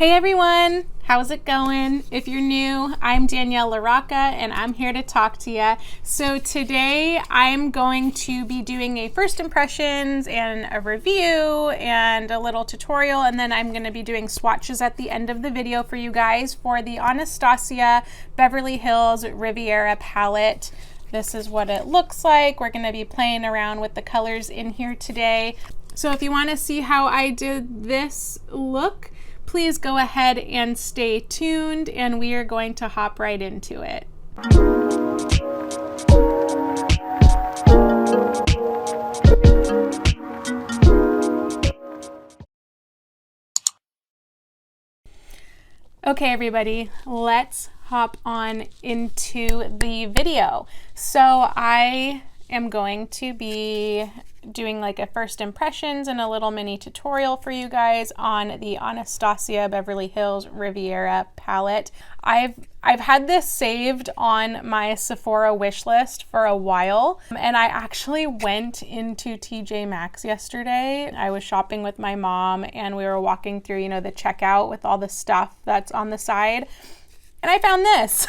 Hey everyone, how's it going? If you're new, I'm Danielle and I'm here to talk to you. So today I'm going to be doing a first impressions and a review and a little tutorial, and then I'm going to be doing swatches at the end of the video for you guys for the Anastasia Beverly Hills Riviera palette. This is what it looks like. We're going to be playing around with the colors in here today. So if you want to see how I did this look, please go ahead and stay tuned, and we are going to hop right into it. Okay, everybody, let's hop on into the video. So I am going to be doing like a first impressions and a little mini tutorial for you guys on the Anastasia Beverly Hills Riviera palette. I've had this saved on my Sephora wish list for a while, and I actually went into TJ Maxx yesterday. I was shopping with my mom and we were walking through, you know, the checkout with all the stuff that's on the side, and I found this.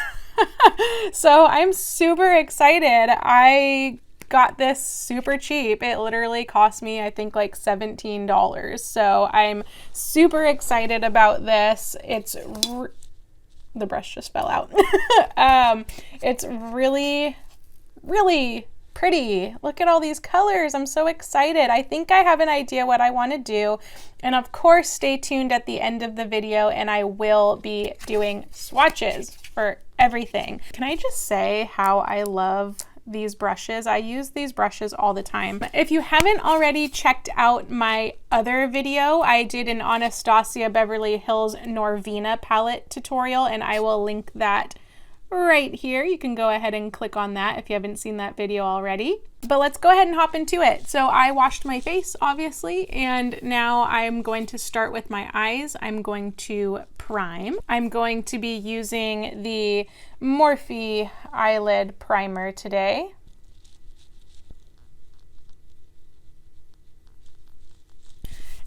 So I'm super excited. I got this super cheap. It literally cost me, I think, like $17. So I'm super excited about this. The brush just fell out. It's really, really pretty. Look at all these colors. I'm so excited. I think I have an idea what I want to do. And of course, stay tuned at the end of the video and I will be doing swatches for everything. Can I just say how I love these brushes? I use these brushes all the time. If you haven't already checked out my other video, I did an Anastasia Beverly Hills Norvina palette tutorial, and I will link that right here. You can go ahead and click on that if you haven't seen that video already. But let's go ahead and hop into it. So I washed my face, obviously, and now I'm going to start with my eyes. I'm going to prime. I'm going to be using the Morphe eyelid primer today.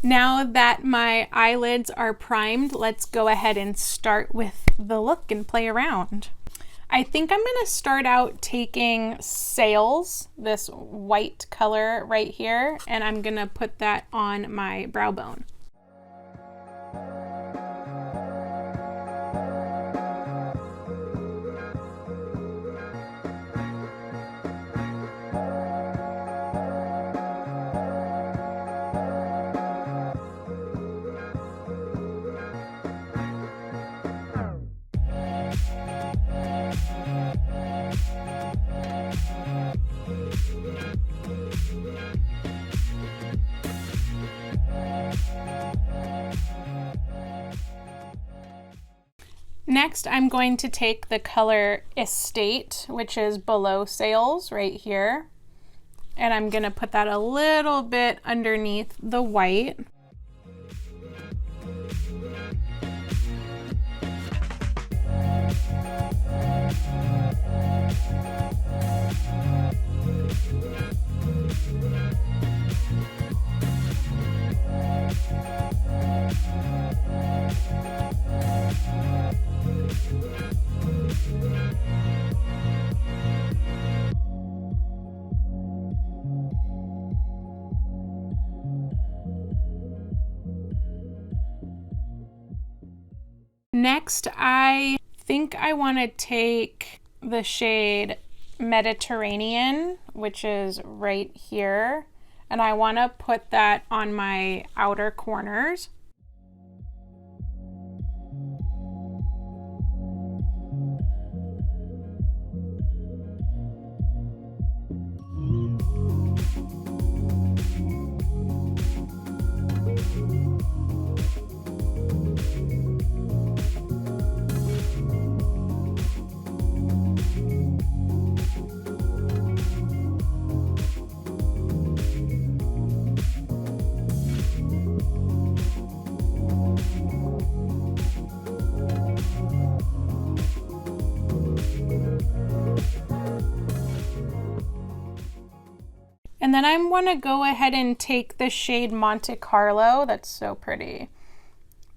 Now that my eyelids are primed, let's go ahead and start with the look and play around. I think I'm going to start out taking Sails, this white color right here, and I'm going to put that on my brow bone. Next, I'm going to take the color Estate, which is below Sails right here, and I'm going to put that a little bit underneath the white. Next, I think I want to take the shade Mediterranean, which is right here, and I want to put that on my outer corners. And then I want to go ahead and take the shade Monte Carlo. That's so pretty.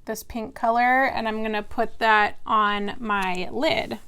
this pink color, and I'm gonna put that on my lid.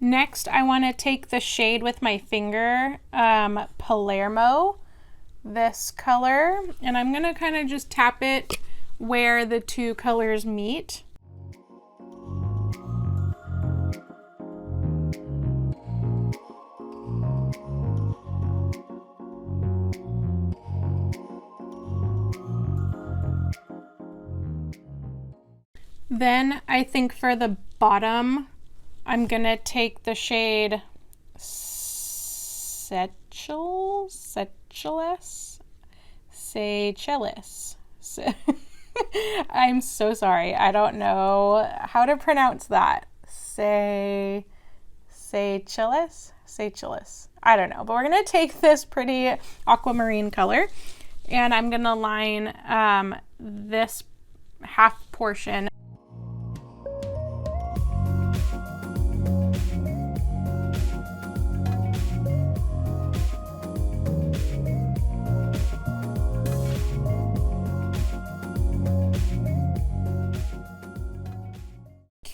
Next, I want to take the shade with my finger, Palermo, this color, and I'm going to kind of just tap it where the two colors meet. Then I think for the bottom, I'm gonna take the shade Seychelles. I'm so sorry. I don't know how to pronounce that. Seychelles. I don't know, but we're gonna take this pretty aquamarine color, and I'm gonna line this half portion.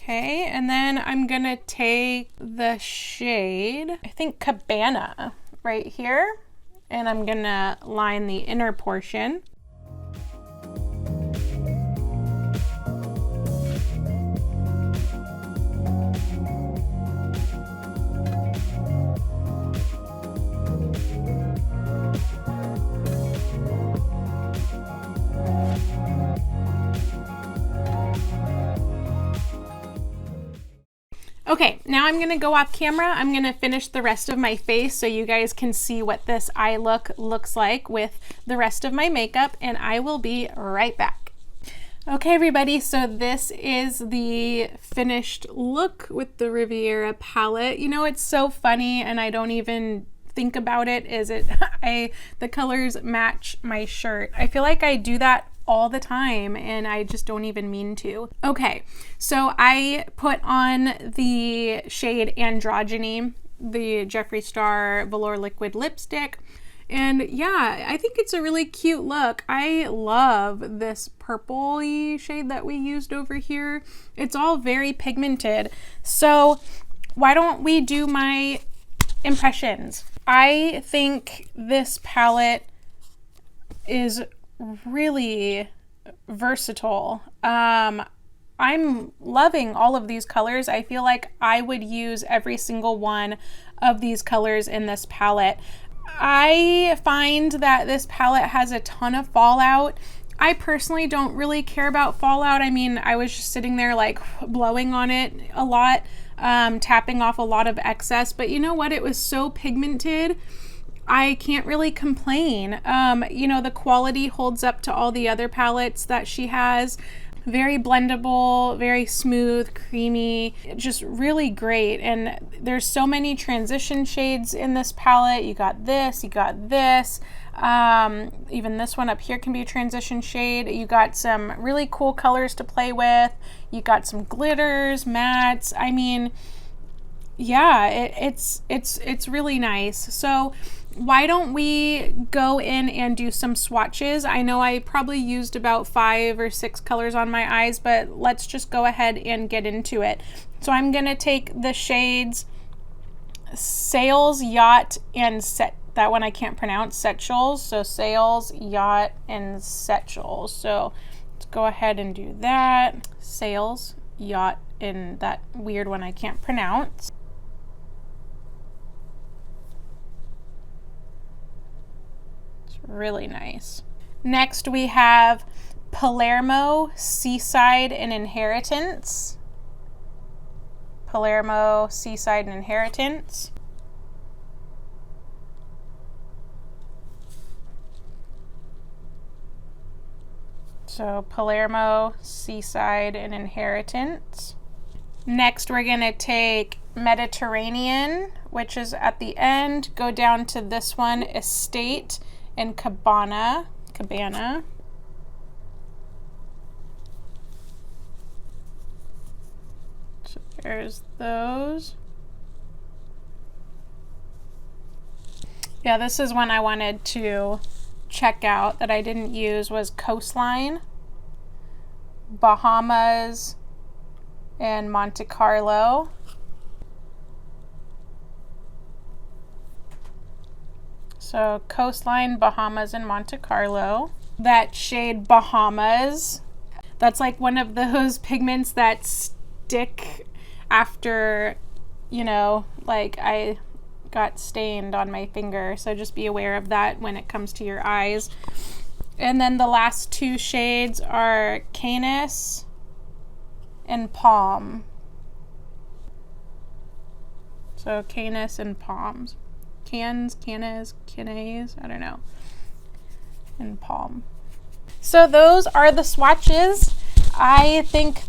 Okay, and then I'm gonna take the shade, I think Cabana, right here, and I'm gonna line the inner portion. Okay, now I'm gonna go off camera. I'm gonna finish the rest of my face so you guys can see what this eye look looks like with the rest of my makeup, and I will be right back. Okay, everybody, so this is the finished look with the Riviera palette. You know, it's so funny, and I don't even think about it, the colors match my shirt. I feel like I do that all the time and I just don't even mean to. Okay, so I put on the shade Androgyny, the Jeffree Star Velour Liquid Lipstick, and yeah, I think it's a really cute look. I love this purple-y shade that we used over here. It's all very pigmented. So why don't we do my impressions? I think this palette is really versatile. I'm loving all of these colors. I feel like I would use every single one of these colors in this palette. I find that this palette has a ton of fallout. I personally don't really care about fallout. I mean, I was just sitting there like blowing on it a lot, tapping off a lot of excess, but you know what? It was so pigmented. I can't really complain. You know, the quality holds up to all the other palettes that she has. Very blendable, very smooth, creamy, just really great. And there's so many transition shades in this palette. You got this, you got this. Even this one up here can be a transition shade. You got some really cool colors to play with. You got some glitters, mattes. I mean, yeah, it's really nice. So why don't we go in and do some swatches? I know I probably used about 5 or 6 colors on my eyes, but let's just go ahead and get into it. So I'm gonna take the shades Sails, Yacht, and that one I can't pronounce, Seychelles. So Sails, Yacht, and Seychelles. So let's go ahead and do that. Sails, Yacht, and that weird one I can't pronounce. Really nice. Next we have Palermo, Seaside and Inheritance. Palermo, Seaside and Inheritance. So Palermo, Seaside and Inheritance. Next we're going to take Mediterranean, which is at the end. Go down to this one, Estate and Cabana. So there's those. Yeah, this is one I wanted to check out that I didn't use, was Coastline, Bahamas, and Monte Carlo. So Coastline, Bahamas, and Monte Carlo. That shade Bahamas, that's like one of those pigments that stick after, you know, like I got stained on my finger, so just be aware of that when it comes to your eyes. And then the last two shades are Canis and Palm. So Canis and Palms. Canis, I don't know. And Palm. So those are the swatches. I think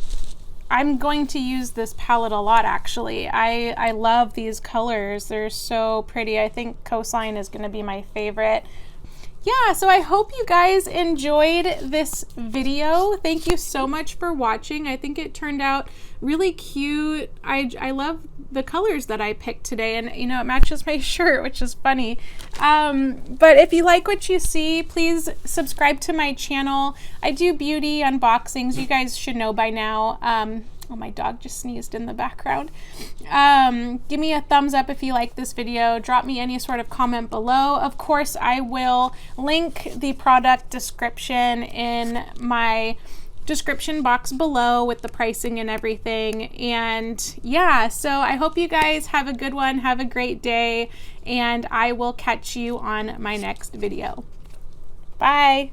I'm going to use this palette a lot, actually. I love these colors. They're so pretty. I think Coastline is going to be my favorite. Yeah, so I hope you guys enjoyed this video. Thank you so much for watching. I think it turned out really cute. I love the colors that I picked today, and you know, it matches my shirt, which is funny. But if you like what you see, please subscribe to my channel. I do beauty unboxings. You guys should know by now. Oh, my dog just sneezed in the background. Give me a thumbs up if you like this video. Drop me any sort of comment below. Of course, I will link the product description in my description box below with the pricing and everything. And yeah, so I hope you guys have a good one. Have a great day, and I will catch you on my next video. Bye.